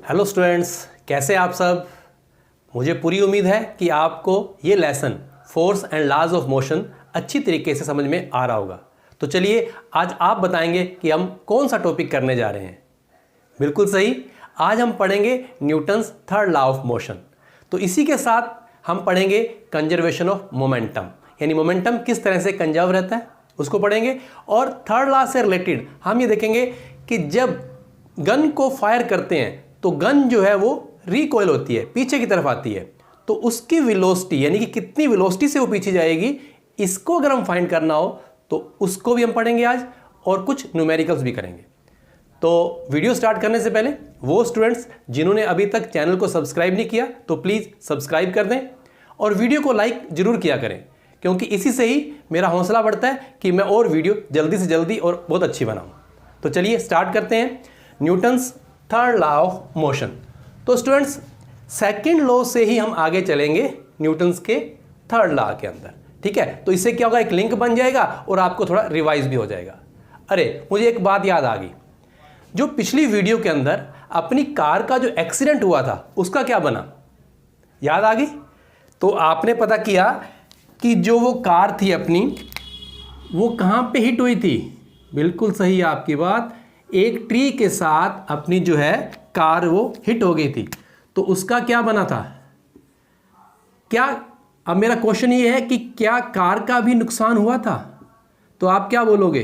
Hello students, कैसे आप सब। मुझे पूरी उम्मीद है कि आपको ये lesson force and laws of motion अच्छी तरीके से समझ में आ रहा होगा। तो चलिए आज आप बताएंगे कि हम कौन सा टॉपिक करने जा रहे हैं। बिल्कुल सही, आज हम पढ़ेंगे Newton's third law of motion. तो इसी के साथ हम पढ़ेंगे कंजर्वेशन ऑफ मोमेंटम, यानी मोमेंटम किस तरह से कंजर्व रहता है उसको पढ़ेंगे। और थर्ड लॉ से रिलेटेड हम ये देखेंगे कि जब गन को फायर करते हैं तो गन जो है वो रिकॉइल होती है, पीछे की तरफ आती है। तो उसकी वेलोसिटी यानी कि कितनी वेलोसिटी से वो पीछे जाएगी, इसको अगर हम फाइंड करना हो तो उसको भी हम पढ़ेंगे आज, और कुछ न्यूमेरिकल्स भी करेंगे। तो वीडियो स्टार्ट करने से पहले वो स्टूडेंट्स जिन्होंने अभी तक चैनल को सब्सक्राइब नहीं किया तो प्लीज़ सब्सक्राइब कर दें और वीडियो को लाइक जरूर किया करें, क्योंकि इसी से ही मेरा हौसला बढ़ता है कि मैं और वीडियो जल्दी से जल्दी और बहुत अच्छी बनाऊँ। तो चलिए स्टार्ट करते हैं Newton's third law of motion. तो स्टूडेंट्स सेकंड लॉ से ही हम आगे चलेंगे न्यूटन्स के थर्ड लॉ के अंदर, ठीक है। तो इससे क्या होगा, एक लिंक बन जाएगा और आपको थोड़ा रिवाइज भी हो जाएगा। अरे मुझे एक बात याद आ गई, जो पिछली वीडियो के अंदर अपनी कार का जो एक्सीडेंट हुआ था उसका क्या बना, याद आ गई। तो आपने पता किया कि जो वो कार थी अपनी, वो कहाँ पे हिट हुई थी। बिल्कुल सही आपकी बात, एक ट्री के साथ अपनी जो है कार वो हिट हो गई थी। तो उसका क्या बना था, क्या, अब मेरा क्वेश्चन ये है कि क्या कार का भी नुकसान हुआ था। तो आप क्या बोलोगे,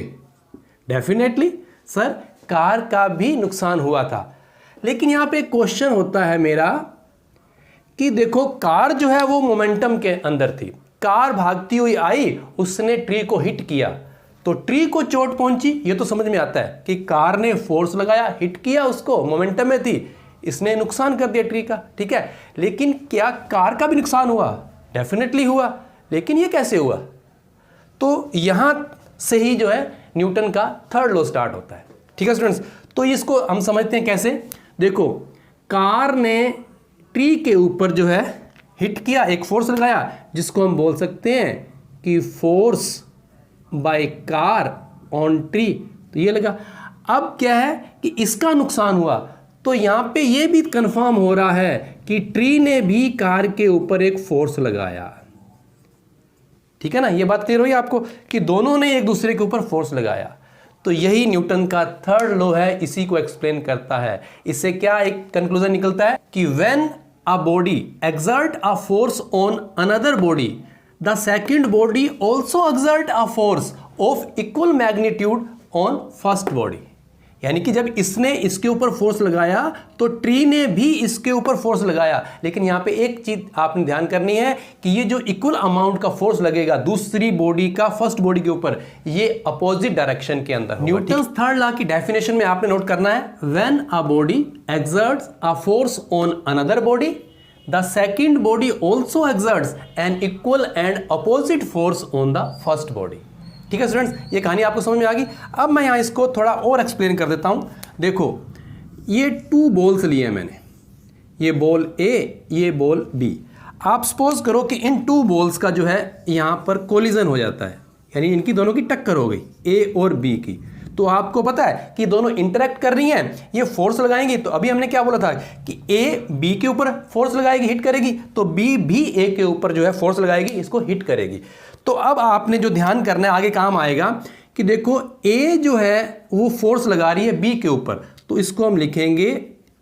डेफिनेटली सर कार का भी नुकसान हुआ था। लेकिन यहाँ पे क्वेश्चन होता है मेरा कि देखो कार जो है वो मोमेंटम के अंदर थी, कार भागती हुई आई, उसने ट्री को हिट किया तो ट्री को चोट पहुंची, ये तो समझ में आता है कि कार ने फोर्स लगाया, हिट किया उसको, मोमेंटम में थी, इसने नुकसान कर दिया ट्री का, ठीक है। लेकिन क्या कार का भी नुकसान हुआ, डेफिनेटली हुआ। लेकिन ये कैसे हुआ, तो यहां से ही जो है न्यूटन का थर्ड लॉ स्टार्ट होता है, ठीक है स्टूडेंट्स। तो इसको हम समझते हैं कैसे। देखो कार ने ट्री के ऊपर जो है हिट किया, एक फोर्स लगाया, जिसको हम बोल सकते हैं कि force by car on tree. तो ये लगा। अब क्या है कि इसका नुकसान हुआ, तो यहां पे ये भी कंफर्म हो रहा है कि ट्री ने भी कार के ऊपर एक फोर्स लगाया, ठीक है ना। ये बात क्लियर हुई आपको कि दोनों ने एक दूसरे के ऊपर फोर्स लगाया। तो यही न्यूटन का थर्ड लॉ है, इसी को एक्सप्लेन करता है। इससे क्या एक कंक्लूजन निकलता है कि when a body exert a force on another body, the second body also exert a force of equal magnitude on first body। यानी कि जब इसने इसके ऊपर फोर्स लगाया तो ट्री ने भी इसके ऊपर फोर्स लगाया। लेकिन यहाँ पे एक चीज आपने ध्यान करनी है कि ये जो इक्वल अमाउंट का फोर्स लगेगा दूसरी बॉडी का फर्स्ट बॉडी के ऊपर, ये अपोजिट डायरेक्शन के अंदर। न्यूटन्स थर्ड लॉ की डेफिनेशन में आपने नोट करना है, when a body exerts a force on another body, the second body also exerts an equal and opposite force on the first body। ठीक है स्टूडेंट्स, ये कहानी आपको समझ में आ गई। अब मैं यहाँ इसको थोड़ा और एक्सप्लेन कर देता हूँ। देखो ये टू बॉल्स लिए हैं मैंने, ये बॉल ए, ये बॉल बी। आप सपोज करो कि इन टू बॉल्स का जो है यहाँ पर कोलिजन हो जाता है, यानी इनकी दोनों की टक्कर हो गई, ए और बी की। तो आपको पता है कि दोनों इंटरेक्ट कर रही हैं, ये फोर्स लगाएंगी। तो अभी हमने क्या बोला था कि ए बी के ऊपर फोर्स लगाएगी, हिट करेगी, तो बी भी ए के ऊपर जो है फोर्स लगाएगी, इसको हिट करेगी। तो अब आपने जो ध्यान करना है, आगे काम आएगा कि देखो ए जो है वो फोर्स लगा रही है बी के ऊपर, तो इसको हम लिखेंगे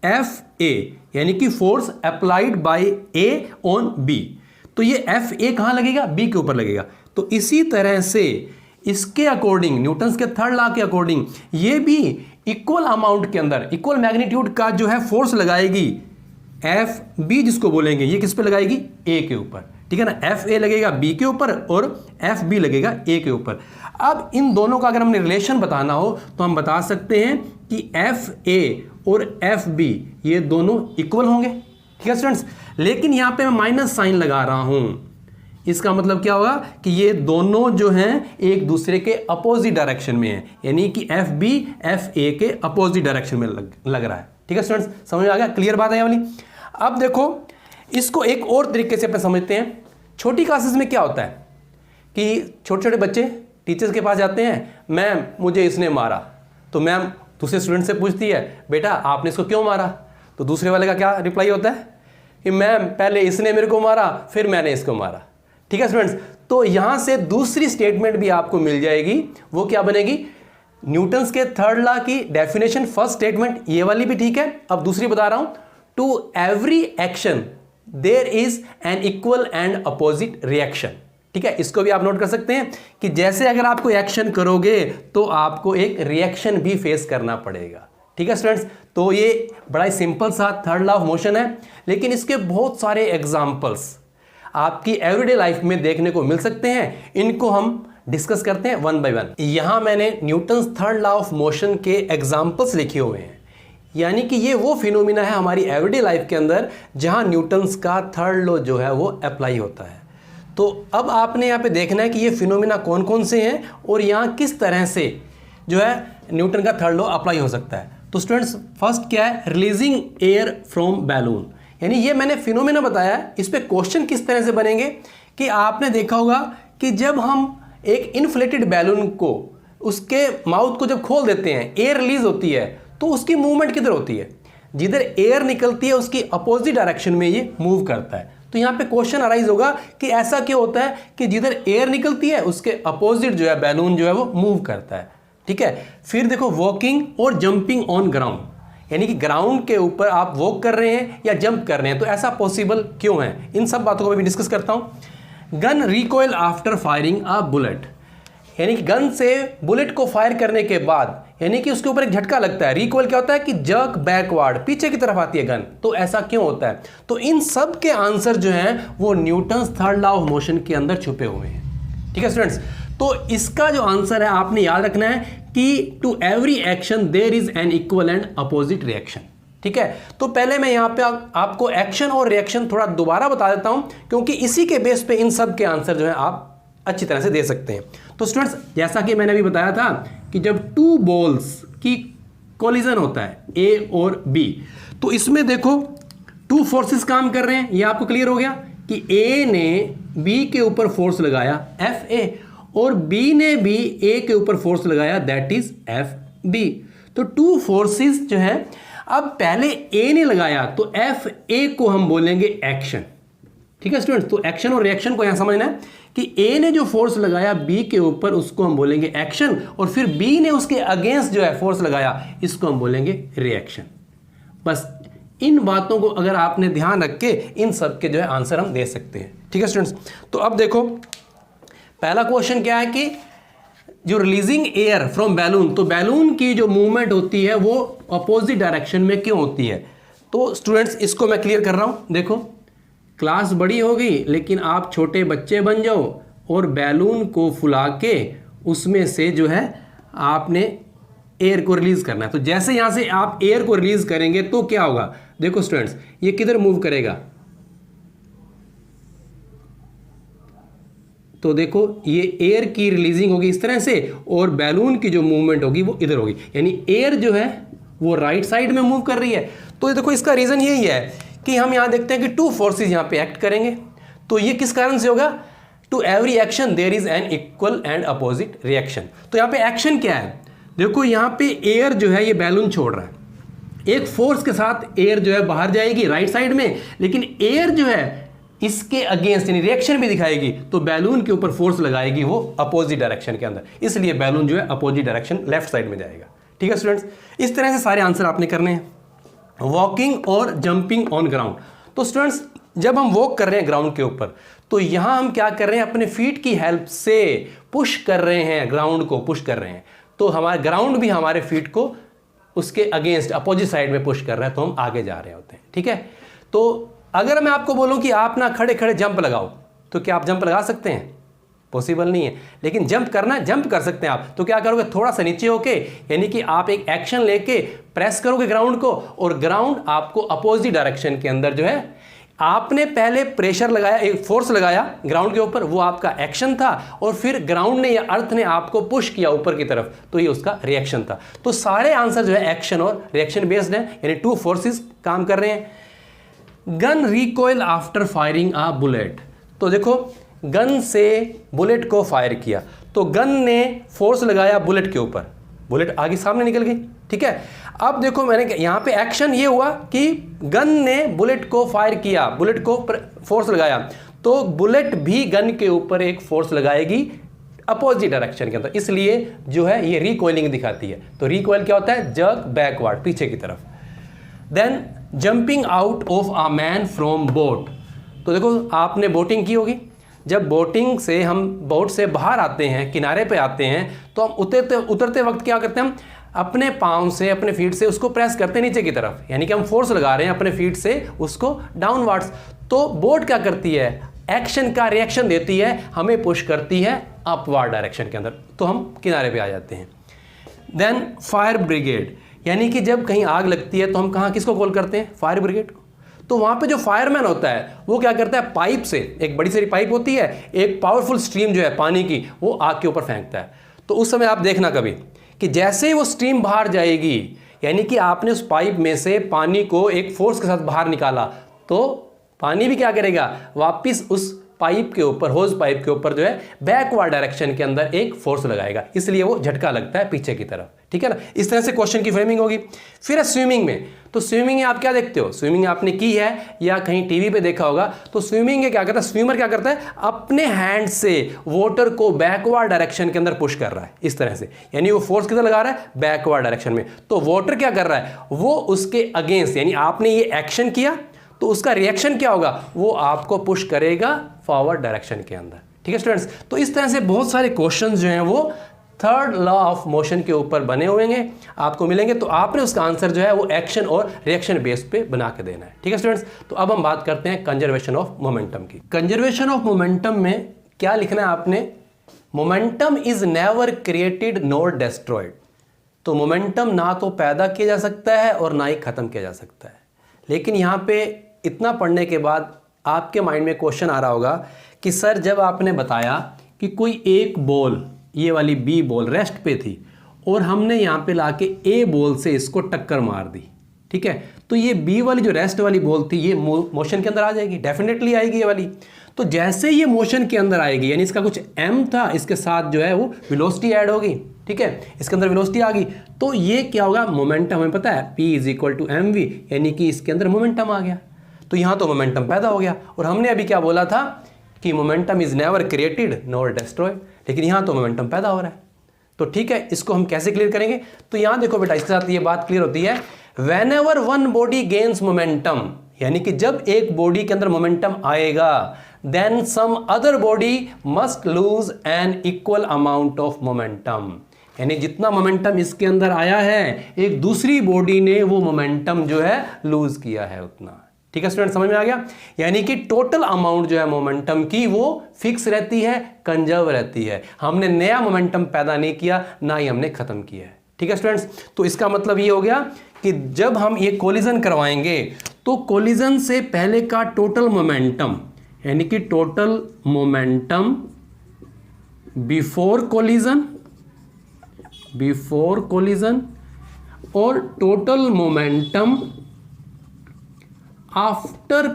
एफ ए, यानी कि force applied by A on B. तो ये एफ ए कहाँ लगेगा, बी के ऊपर लगेगा। तो इसी तरह से इसके अकॉर्डिंग, न्यूटन्स के थर्ड लॉ के अकॉर्डिंग, ये भी इक्वल अमाउंट के अंदर इक्वल मैग्नीट्यूड का जो है फोर्स लगाएगी, एफ बी जिसको बोलेंगे, ये किस पे लगाएगी, ए के ऊपर, ठीक है ना। एफ ए लगेगा बी के ऊपर और एफ बी लगेगा ए के ऊपर। अब इन दोनों का अगर हमने रिलेशन बताना हो तो हम बता सकते हैं कि एफ ए और एफ बी ये दोनों इक्वल होंगे, ठीक है स्टूडेंट्स। लेकिन यहां पे मैं माइनस साइन लगा रहा हूं, इसका मतलब क्या होगा कि ये दोनों जो हैं एक दूसरे के अपोजिट डायरेक्शन में हैं, यानी कि एफ बी एफ ए के अपोजिट डायरेक्शन में लग रहा है, ठीक है स्टूडेंट्स। समझ में आ गया, क्लियर बात है ये वाली। अब देखो इसको एक और तरीके से अपन समझते हैं। छोटी क्लासेस में क्या होता है कि छोटे छोटे बच्चे टीचर्स के पास जाते हैं, मैम मुझे इसने मारा। तो मैम दूसरे स्टूडेंट से पूछती है, बेटा आपने इसको क्यों मारा। तो दूसरे वाले का क्या रिप्लाई होता है कि मैम पहले इसने मेरे को मारा फिर मैंने इसको मारा। ठीक है स्टूडेंट्स, तो यहां से दूसरी स्टेटमेंट भी आपको मिल जाएगी, वो क्या बनेगी, न्यूटन्स के थर्ड लॉ की डेफिनेशन फर्स्ट स्टेटमेंट, ये वाली भी ठीक है। अब दूसरी बता रहा हूं, to every action there is an equal and opposite reaction. ठीक है, इसको भी आप नोट कर सकते हैं कि जैसे अगर आप कोई एक्शन करोगे तो आपको एक रिएक्शन भी फेस करना पड़ेगा। ठीक है स्टूडेंट्स, तो ये बड़ा ही सिंपल सा थर्ड लॉ ऑफ मोशन है, लेकिन इसके बहुत सारे एग्जांपल्स आपकी एवरीडे लाइफ में देखने को मिल सकते हैं। इनको हम डिस्कस करते हैं वन बाय वन। यहां मैंने Newton's third law of motion के एग्जांपल्स लिखे हुए हैं, यानी कि ये वो फिनोमिना है हमारी एवरीडे लाइफ के अंदर जहां न्यूटन्स का थर्ड लॉ जो है वो अप्लाई होता है। तो अब आपने यहाँ पे देखना है कि ये फिनोमिना कौन कौन से हैं और यहाँ किस तरह से जो है न्यूटन का थर्ड लॉ अप्लाई हो सकता है। तो स्टूडेंट्स, फर्स्ट क्या है, रिलीजिंग एयर फ्रॉम बैलून, यानी ये मैंने फिनोमिना बताया है। इस पे क्वेश्चन किस तरह से बनेंगे कि आपने देखा होगा कि जब हम एक इन्फ्लेटेड बैलून को, उसके माउथ को जब खोल देते हैं, एयर रिलीज होती है, तो उसकी मूवमेंट किधर होती है, जिधर एयर निकलती है उसकी अपोजिट डायरेक्शन में ये मूव करता है। तो यहाँ पे क्वेश्चन अराइज होगा कि ऐसा क्यों होता है कि जिधर एयर निकलती है उसके अपोजिट जो है बैलून जो है वो मूव करता है। ठीक है, फिर देखो वॉकिंग और जंपिंग ऑन ग्राउंड, यानी कि ग्राउंड के ऊपर आप वॉक कर रहे हैं या जंप कर रहे हैं, तो ऐसा पॉसिबल क्यों है, इन सब बातों को मैं भी डिस्कस करता हूं। Gun recoil after firing a bullet, यानी कि गन से बुलेट को फायर करने के बाद यानी कि उसके ऊपर एक झटका लगता है। रिकॉइल क्या होता है कि जर्क बैकवर्ड, पीछे की तरफ आती है गन, तो ऐसा क्यों होता है। तो इन सब के आंसर जो हैं वो Newton's third law of motion के अंदर छुपे हुए हैं। ठीक है स्टूडेंट्स, तो इसका जो आंसर है आपने याद रखना है कि to every action there is an equal and opposite reaction. ठीक है, तो पहले मैं यहाँ पे आपको एक्शन और रिएक्शन थोड़ा दोबारा बता देता हूं, क्योंकि इसी के बेस पे इन सब के आंसर जो है आप अच्छी तरह से दे सकते हैं। तो स्टूडेंट्स, जैसा कि मैंने अभी बताया था कि जब टू बॉल्स की कोलिजन होता है ए और बी, तो इसमें देखो टू फोर्सेस काम कर रहे हैं। ये आपको क्लियर हो गया कि ए ने बी के ऊपर फोर्स लगाया एफ ए और बी ने भी ए के ऊपर फोर्स लगाया दैट इज एफ बी। तो टू फोर्सेस जो है, अब पहले ए ने लगाया तो एफ ए को हम बोलेंगे एक्शन। ठीक है स्टूडेंट्स, तो एक्शन और रिएक्शन को यहां समझना है कि ए ने जो फोर्स लगाया बी के ऊपर उसको हम बोलेंगे एक्शन, और फिर बी ने उसके अगेंस्ट जो है फोर्स लगाया इसको हम बोलेंगे रिएक्शन। बस इन बातों को अगर आपने ध्यान रख के इन सब के जो है आंसर हम दे सकते हैं। ठीक है स्टूडेंट्स, तो अब देखो पहला क्वेश्चन क्या है कि जो रिलीजिंग एयर फ्रॉम बैलून, तो बैलून की जो मूवमेंट होती है वो अपोजिट डायरेक्शन में क्यों होती है। तो स्टूडेंट्स, इसको मैं क्लियर कर रहा हूं। देखो क्लास बड़ी हो गई लेकिन आप छोटे बच्चे बन जाओ और बैलून को फुला के उसमें से जो है आपने एयर को रिलीज करना है। तो जैसे यहां से आप एयर को रिलीज करेंगे तो क्या होगा, देखो स्टूडेंट्स, ये किधर मूव करेगा, तो देखो ये एयर की रिलीजिंग होगी इस तरह से और बैलून की जो मूवमेंट होगी वो इधर होगी, यानी एयर जो है वो राइट साइड में मूव कर रही है। तो देखो इसका रीजन यही है कि हम यहां देखते हैं कि टू फोर्सेस यहां पे एक्ट करेंगे, तो ये किस कारण से होगा, to every action there is an equal and opposite reaction. तो यहां पे एक्शन क्या है, देखो यहां पे एयर जो है ये बैलून छोड़ रहा है, एक फोर्स के साथ एयर जो है बाहर जाएगी राइट साइड में, लेकिन एयर जो है इसके अगेंस्ट यानी रिएक्शन भी दिखाएगी, तो बैलून के ऊपर फोर्स लगाएगी वो अपोजिट डायरेक्शन के अंदर, इसलिए बैलून जो है अपोजिट डायरेक्शन लेफ्ट साइड में जाएगा। ठीक है स्टूडेंट्स, इस तरह से सारे आंसर आपने करने हैं। वॉकिंग और जंपिंग ऑन ग्राउंड, तो स्टूडेंट्स जब हम वॉक कर रहे हैं ग्राउंड के ऊपर, तो यहां हम क्या कर रहे हैं, अपने फीट की हेल्प से पुश कर रहे हैं, ग्राउंड को पुश कर रहे हैं, तो हमारा ग्राउंड भी हमारे फीट को उसके अगेंस्ट अपोजिट साइड में पुश कर रहा है, तो हम आगे जा रहे होते हैं। ठीक है, तो अगर मैं आपको बोलूं कि आप ना खड़े खड़े जंप लगाओ, तो क्या आप जंप लगा सकते हैं, पॉसिबल नहीं है। लेकिन जंप करना है, जंप कर सकते हैं आप, तो क्या करोगे, थोड़ा सा नीचे होके, यानी कि आप एक एक्शन लेके प्रेस करोगे ग्राउंड को, और ग्राउंड आपको अपोजिट डायरेक्शन के अंदर जो है, आपने पहले प्रेशर लगाया, एक फोर्स लगाया ग्राउंड के ऊपर, वो आपका एक्शन था, और फिर ग्राउंड ने या अर्थ ने आपको पुश किया ऊपर की तरफ, तो ये उसका रिएक्शन था। तो सारे आंसर जो है एक्शन और रिएक्शन बेस्ड है, यानी टू फोर्सेस काम कर रहे हैं। Gun recoil after firing a bullet, तो देखो गन से बुलेट को फायर किया, तो गन ने फोर्स लगाया बुलेट के ऊपर, बुलेट आगे सामने निकल गई। ठीक है, अब देखो मैंने यहाँ पे एक्शन ये हुआ कि गन ने बुलेट को फायर किया, बुलेट को फोर्स लगाया, तो बुलेट भी गन के ऊपर एक फोर्स लगाएगी अपोजिट डायरेक्शन के अंदर, इसलिए जो है ये रिकॉइलिंग दिखाती है। तो रिकॉइल क्या होता है? जर्क बैकवर्ड, पीछे की तरफ। Then jumping out of a man from boat. तो देखो आपने बोटिंग की होगी, जब बोटिंग से हम बोट से बाहर आते हैं, किनारे पे आते हैं, तो हम उतरते वक्त क्या करते हैं? हम अपने पाँव से, अपने फीट से उसको प्रेस करते हैं नीचे की तरफ, यानी कि हम फोर्स लगा रहे हैं अपने फीट से उसको डाउनवर्ड्स। तो बोट क्या करती है? एक्शन का रिएक्शन देती है, हमें पुश करती है अपवर्ड डायरेक्शन के अंदर, तो हम किनारे पे आ जाते हैं। देन फायर ब्रिगेड, यानी कि जब कहीं आग लगती है तो हम कहाँ किसको कॉल करते हैं? फायर ब्रिगेड को। तो वहाँ पे जो फायरमैन होता है वो क्या करता है? पाइप से, एक बड़ी सारी पाइप होती है, एक पावरफुल स्ट्रीम जो है पानी की, वो आग के ऊपर फेंकता है। तो उस समय आप देखना कभी कि जैसे ही वो स्ट्रीम बाहर जाएगी, यानी कि आपने उस पाइप में से पानी को एक फोर्स के साथ बाहर निकाला, तो पानी भी क्या करेगा? वापिस उस पाइप के ऊपर, होज पाइप के ऊपर जो है बैकवर्ड डायरेक्शन के अंदर एक फोर्स लगाएगा, इसलिए वो झटका लगता है पीछे की तरफ। ठीक है ना? इस तरह से क्वेश्चन की फ्रेमिंग होगी। फिर स्विमिंग में, तो स्विमिंग में आप क्या देखते हो? स्विमिंग आपने की है या कहीं टीवी पे देखा होगा, तो स्विमिंग में क्या करता है? स्विमर क्या करता है? अपने हैंड से वाटर को बैकवर्ड डायरेक्शन के अंदर पुश कर रहा है, इस तरह से, यानी वो फोर्स किधर लगा रहा है? बैकवर्ड डायरेक्शन में। तो वाटर क्या कर रहा है? वो उसके अगेंस्ट, यानी आपने ये एक्शन किया तो उसका रिएक्शन क्या होगा? वो आपको पुश करेगा फॉरवर्ड डायरेक्शन के अंदर। ठीक है स्टूडेंट्स? तो इस तरह से बहुत सारे क्वेश्चंस जो हैं वो थर्ड लॉ ऑफ मोशन के ऊपर बने हुए हैं, आपको मिलेंगे। तो आपने उसका आंसर जो है वो एक्शन और रिएक्शन बेस पे बना के देना है। ठीक है स्टूडेंट्स? तो अब हम बात करते हैं कंजर्वेशन ऑफ मोमेंटम की। कंजर्वेशन ऑफ मोमेंटम में क्या लिखना है आपने? Momentum is never created nor destroyed. तो मोमेंटम ना तो पैदा किया जा सकता है और ना ही खत्म किया जा सकता है। लेकिन यहाँ पे इतना पढ़ने के बाद आपके माइंड में क्वेश्चन आ रहा होगा कि सर जब आपने बताया कि कोई एक बॉल, ये वाली बी बॉल रेस्ट पे थी और हमने यहाँ पे लाके ए बॉल से इसको टक्कर मार दी, ठीक है, तो ये बी वाली जो रेस्ट वाली बॉल थी ये मोशन के अंदर आ जाएगी, डेफिनेटली आएगी ये वाली। तो जैसे ये मोशन के अंदर आएगी, यानी इसका कुछ m था, इसके साथ जो है वो वेलोसिटी ऐड होगी, ठीक है, इसके अंदर वेलोसिटी आ गई, तो ये क्या होगा? मोमेंटम, हमें पता है P = mv, यानी कि इसके अंदर मोमेंटम आ गया। तो यहाँ तो मोमेंटम पैदा हो गया। और हमने अभी क्या बोला था कि momentum is never created nor destroyed, लेकिन यहाँ तो मोमेंटम पैदा हो रहा है। तो ठीक है, इसको हम कैसे क्लियर करेंगे? तो यहाँ देखो बेटा, इसके साथ ये बात क्लियर होती है, whenever one body gains momentum, यानी कि जब एक बॉडी के अंदर मोमेंटम आएगा, then some other body must lose an equal amount of momentum, यानी जितना मोमेंटम इसके अंदर आया है, एक दूसरी बॉडी ने वो मोमेंटम जो है लूज किया है उतना। ठीक है स्टूडेंट, समझ में आ गया? यानी कि टोटल अमाउंट जो है मोमेंटम की वो फिक्स रहती है, कंजर्व रहती है। हमने नया मोमेंटम पैदा नहीं किया, ना ही हमने खत्म किया है। ठीक है स्टूडेंट्स? तो इसका मतलब ये हो गया कि जब हम ये कोलिजन करवाएंगे तो कोलिजन से पहले का टोटल मोमेंटम, यानी कि टोटल मोमेंटम बिफोर कोलिजन और टोटल मोमेंटम आफ्टर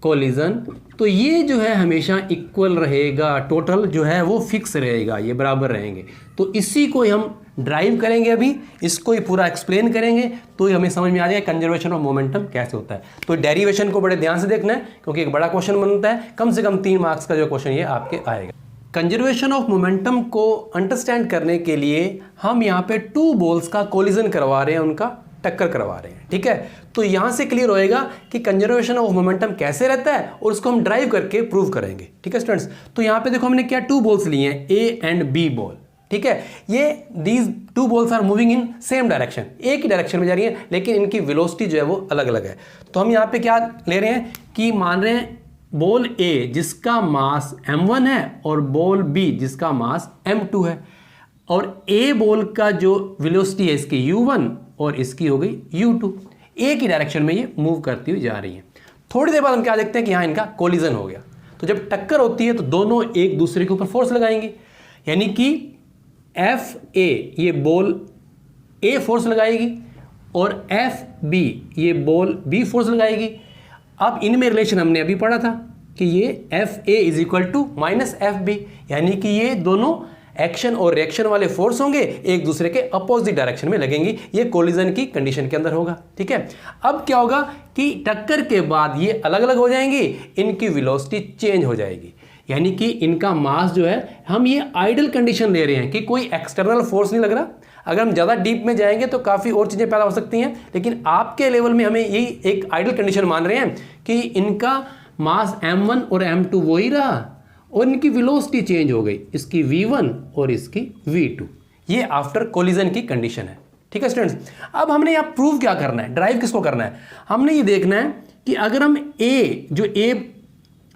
कोलिजन, तो ये जो है हमेशा इक्वल रहेगा, टोटल जो है वो फिक्स रहेगा, ये बराबर रहेंगे। तो इसी को हम ड्राइव करेंगे, अभी इसको ही पूरा एक्सप्लेन करेंगे, तो हमें समझ में आ जाएगा कंजर्वेशन ऑफ मोमेंटम कैसे होता है। तो डेरिवेशन को बड़े ध्यान से देखना है, क्योंकि एक बड़ा क्वेश्चन बनता है, कम से कम 3 मार्क्स का जो क्वेश्चन ये आपके आएगा। कंजर्वेशन ऑफ मोमेंटम को अंडरस्टैंड करने के लिए हम यहाँ पे 2 बॉल्स का कोलिजन करवा रहे हैं, उनका टक्कर करवा रहे हैं। ठीक है, तो यहाँ से क्लियर होएगा कि कंजर्वेशन ऑफ मोमेंटम कैसे रहता है और उसको हम ड्राइव करके प्रूव करेंगे। ठीक है स्टूडेंट्स? तो यहाँ पे देखो हमने क्या 2 बॉल्स लिए हैं, ए एंड बी बॉल। ठीक है, ये these 2 balls are moving in same direction, एक ही डायरेक्शन में जा रही है, लेकिन इनकी वेलोसिटी जो है वो अलग अलग है। तो हम यहाँ पे क्या ले रहे हैं कि मान रहे हैं बॉल ए जिसका मास m1 है और बॉल बी जिसका मास m2 है, और ए बॉल का जो वेलोसिटी है इसकी u1 और इसकी हो गई u2, एक ही डायरेक्शन में ये मूव करती हुई जा रही है। थोड़ी देर बाद हम क्या देखते हैं कि यहाँ इनका कोलिजन हो गया। तो जब टक्कर होती है तो दोनों एक दूसरे के ऊपर फोर्स लगाएंगे, यानी कि एफ ए ये बॉल ए फोर्स लगाएगी और एफ बी ये बॉल बी फोर्स लगाएगी। अब इनमें रिलेशन हमने अभी पढ़ा था कि ये एफ ए = -FB, यानी कि ये दोनों एक्शन और रिएक्शन वाले फोर्स होंगे एक दूसरे के अपोजिट डायरेक्शन में लगेंगी, ये कोलिजन की कंडीशन के अंदर होगा। ठीक है, अब क्या होगा कि टक्कर के बाद ये अलग अलग हो जाएंगी, इनकी वेलोसिटी चेंज हो जाएगी, यानी कि इनका मास जो है, हम ये आइडल कंडीशन ले रहे हैं कि कोई एक्सटर्नल फोर्स नहीं लग रहा। अगर हम ज़्यादा डीप में जाएंगे तो काफ़ी और चीज़ें पैदा हो सकती हैं, लेकिन आपके लेवल में हमें यही एक आइडल कंडीशन मान रहे हैं कि इनका मास m1 और m2 वही रहा और इनकी वेलोसिटी चेंज हो गई, इसकी v1 और इसकी v2। ये आफ्टर कोलिजन की कंडीशन है। ठीक है स्टूडेंट्स, अब हमने यहाँ प्रूव क्या करना है, ड्राइव किसको करना है, हमने ये देखना है कि अगर हम A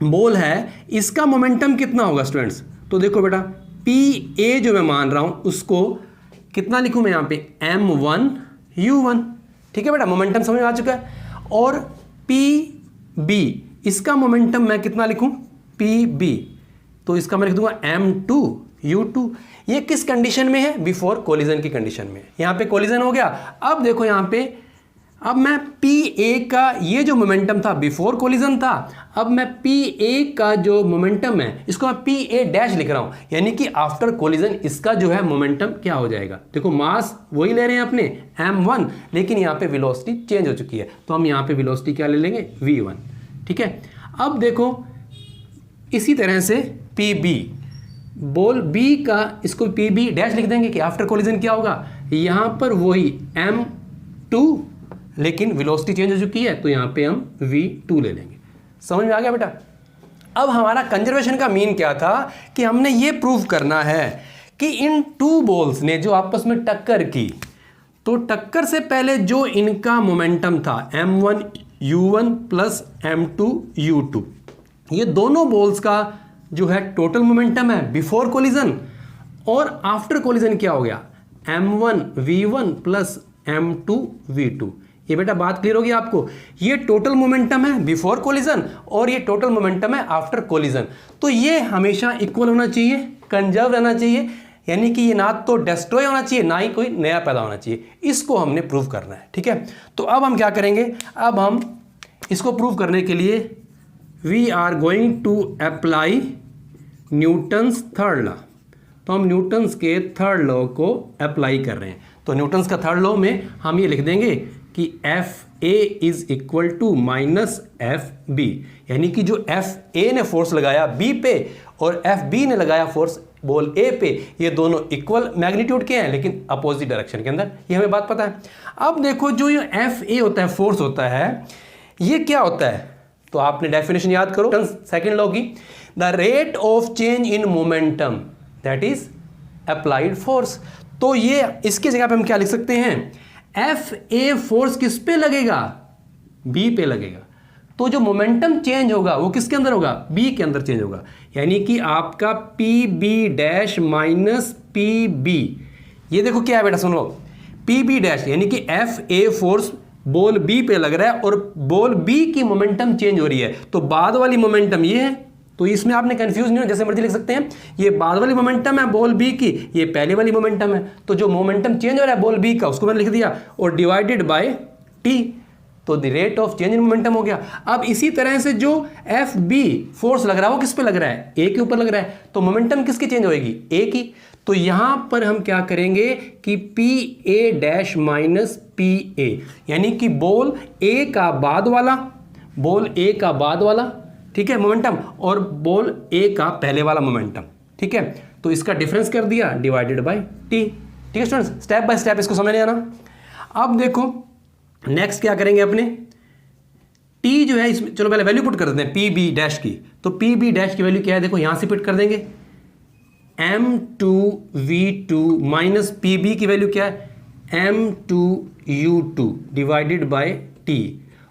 बॉल है, इसका मोमेंटम कितना होगा स्टूडेंट्स। तो देखो बेटा, PA जो मैं मान रहा हूं उसको कितना लिखूं मैं यहाँ पे, m1 u1। ठीक है बेटा, मोमेंटम समझ में आ चुका है। और PB, इसका मोमेंटम मैं कितना लिखूं, PB, तो इसका मैं लिख दूंगा m2 u2। ये किस कंडीशन में है, बिफोर कोलिजन की कंडीशन में। यहाँ पे कोलिजन हो गया। अब देखो यहाँ पे, अब मैं PA का ये जो मोमेंटम था बिफोर कोलिजन था, अब मैं PA का जो मोमेंटम है इसको मैं PA डैश लिख रहा हूं, यानी कि आफ्टर कोलिजन इसका जो है मोमेंटम क्या हो जाएगा। देखो मास वही ले रहे हैं अपने m1, लेकिन यहाँ पे वेलोसिटी चेंज हो चुकी है, तो हम यहाँ पे वेलोसिटी क्या ले लेंगे, v1। ठीक है, अब देखो इसी तरह से PB, बॉल B का इसको PB डैश लिख देंगे कि आफ्टर कोलिजन क्या होगा, यहाँ पर वही m2, लेकिन वेलोसिटी चेंज हो चुकी है, तो यहाँ पे हम v2 ले लेंगे। समझ में आ गया बेटा। अब हमारा कंजर्वेशन का मीन क्या था कि हमने ये प्रूव करना है कि इन टू बॉल्स ने जो आपस में टक्कर की, तो टक्कर से पहले जो इनका मोमेंटम था m1 u1 plus m2 u2, ये दोनों बॉल्स का जो है टोटल मोमेंटम है बिफोर कोलिजन, और आफ्टर कोलिजन क्या हो गया, m1 v1 plus m2 v2। ये बेटा बात क्लियर होगी आपको, ये टोटल मोमेंटम है बिफोर कोलिजन और ये टोटल मोमेंटम है आफ्टर कोलिजन। तो ये हमेशा इक्वल होना चाहिए, कंजर्व रहना चाहिए, यानी कि ये ना तो डिस्ट्रॉय होना चाहिए ना ही कोई नया पैदा होना चाहिए। इसको हमने प्रूव करना है। ठीक है, तो अब हम क्या करेंगे, अब हम इसको प्रूव करने के लिए we are going to apply Newton's third law. तो हम न्यूटन्स के थर्ड लॉ को अप्लाई कर रहे हैं। तो न्यूटन्स का थर्ड लॉ में हम ये लिख देंगे कि FA is equal to minus FB, यानी कि जो FA ने फोर्स लगाया B पे और FB ने लगाया फोर्स बॉल A पे, ये दोनों इक्वल मैग्नीट्यूड के हैं लेकिन अपोजिट डायरेक्शन के अंदर, ये हमें बात पता है। अब देखो जो ये FA होता है, फोर्स होता है, ये क्या होता है, तो आपने डेफिनेशन याद करो सेकेंड लॉ की, the rate of change in momentum that is applied force. तो ये इसकी जगह पे हम क्या लिख सकते हैं, FA फोर्स किस पे लगेगा, B पे लगेगा, तो जो मोमेंटम चेंज होगा वो किसके अंदर होगा, B के अंदर चेंज होगा, यानी कि आपका PB डैश माइनस PB। ये देखो क्या है बेटा, सुन लो, PB डैश यानी कि FA फोर्स बॉल B पे लग रहा है और बॉल B की मोमेंटम चेंज हो रही है, तो बाद वाली मोमेंटम ये है, तो इसमें आपने कंफ्यूज नहीं हो, जैसे मर्जी लिख सकते हैं, ये बाद वाली मोमेंटम है बॉल B की, ये पहले वाली मोमेंटम है, तो जो मोमेंटम चेंज हो रहा है बॉल B का उसको मैंने लिख दिया और डिवाइडेड बाय T, तो the rate of change in momentum हो गया। अब इसी तरह से जो FB फोर्स लग रहा है वो किस पे लग रहा है, A के ऊपर लग रहा है, तो मोमेंटम किसकी चेंज होएगी, A की। तो यहां पर हम क्या करेंगे कि PA डैश माइनस PA, यानी कि बॉल A का बाद वाला, ठीक है, मोमेंटम, और बॉल A का पहले वाला मोमेंटम। ठीक है, तो इसका डिफरेंस कर दिया डिवाइडेड बाय T। ठीक है स्टूडेंट्स, स्टेप बाय स्टेप इसको समझ लेना। अब देखो नेक्स्ट क्या करेंगे, अपने T जो है इसमें, चलो पहले वैल्यू पुट कर देते हैं PB डैश की। तो PB डैश की वैल्यू क्या है, देखो यहां से पुट कर देंगे, m2 v2 माइनस PB की वैल्यू क्या है, m2 u2 divided by T,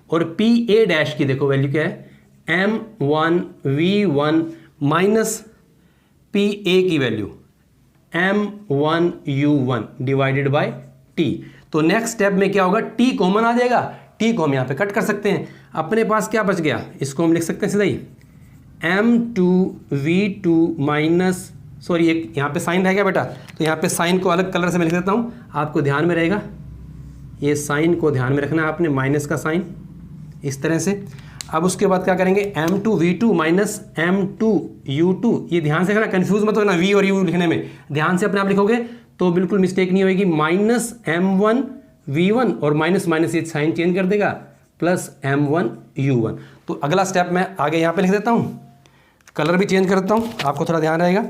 और PA डैश की देखो वैल्यू क्या है, m1 v1 माइनस PA की value m1 u1 divided by T। तो नेक्स्ट स्टेप में क्या होगा, T कॉमन आ जाएगा, T को हम यहाँ पे कट कर सकते हैं, अपने पास क्या बच गया, इसको हम लिख सकते हैं सीधा ही m2 v2 माइनस, सॉरी एक यहाँ पे साइन रह गया बेटा, तो यहाँ पे साइन को अलग कलर से मैं लिख देता हूँ, आपको ध्यान में रहेगा, ये साइन को ध्यान में रखना है आपने, माइनस का साइन इस तरह से। अब उसके बाद क्या करेंगे, m2v2 माइनस m2u2। ये ध्यान से करना, कंफ्यूज मत होना v और u लिखने में, ध्यान से अपने आप लिखोगे तो बिल्कुल मिस्टेक नहीं होगी। माइनस m1v1 और माइनस माइनस ये साइन चेंज कर देगा, प्लस m1u1। तो अगला स्टेप मैं आगे यहाँ पे लिख देता हूँ, कलर भी चेंज कर देता हूँ, आपको थोड़ा ध्यान रहेगा।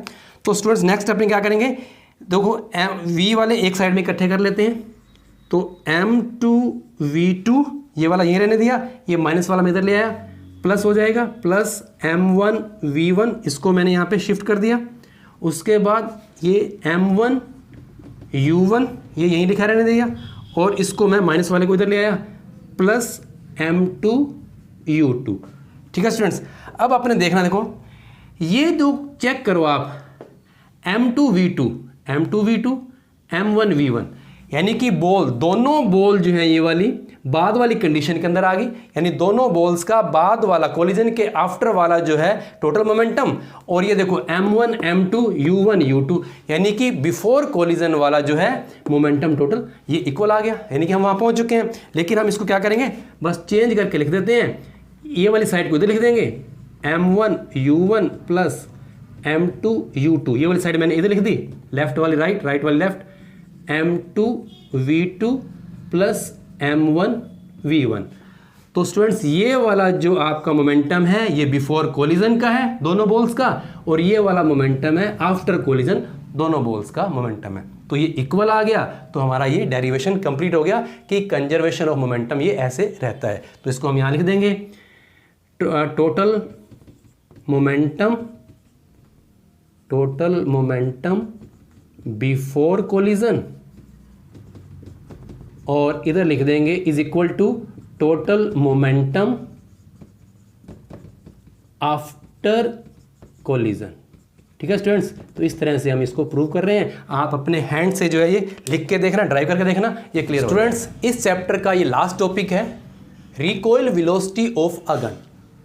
तो स्टूडेंट्स नेक्स्ट स्टेप में क्या करेंगे, देखो v वाले एक साइड में इकट्ठे कर लेते हैं। तो m2v2 ये वाला यहीं रहने दिया, ये माइनस वाला मैं इधर ले आया, प्लस हो जाएगा, प्लस m1v1 इसको मैंने यहाँ पे शिफ्ट कर दिया। उसके बाद ये m1u1 ये यहीं लिखा रहने दिया, और इसको मैं माइनस वाले को इधर ले आया, प्लस m2u2। ठीक है स्टूडेंट्स, अब आपने देखना, देखो ये जो चेक करो आप, m2v2 m1v1, यानी कि बॉल, दोनों बॉल जो है ये वाली बाद वाली कंडीशन के अंदर आ गई, यानी दोनों बॉल्स का बाद वाला कोलिजन के आफ्टर वाला जो है टोटल मोमेंटम, और ये देखो m1 m2 u1 u2, यानी कि बिफोर कोलिजन वाला जो है मोमेंटम टोटल ये इक्वल आ गया, यानी कि हम वहां पहुंच चुके हैं। लेकिन हम इसको क्या करेंगे, बस चेंज करके लिख देते हैं, ये वाली साइड को इधर लिख देंगे, m1 u1 plus m2 u2, ये वाली साइड मैंने इधर लिख दी, लेफ्ट वाली राइट, राइट वाली लेफ्ट, m2v2 प्लस m1v1। तो स्टूडेंट्स ये वाला जो आपका मोमेंटम है ये बिफोर कोलिजन का है दोनों बॉल्स का, और ये वाला मोमेंटम है आफ्टर कोलिजन दोनों बॉल्स का मोमेंटम है। तो ये इक्वल आ गया, तो हमारा ये डेरिवेशन कंप्लीट हो गया कि कंजर्वेशन ऑफ मोमेंटम ये ऐसे रहता है। तो इसको हम यहाँ लिख देंगे, टोटल मोमेंटम बिफोर कोलिजन, और इधर लिख देंगे is equal to total momentum after collision. ठीक है स्टूडेंट्स, तो इस तरह से हम इसको प्रूव कर रहे हैं। आप अपने हैंड से जो है ये लिख के देखना, ड्राइव करके देखना, ये क्लियर हो। स्टूडेंट्स इस चैप्टर का ये लास्ट टॉपिक है, recoil velocity of a gun.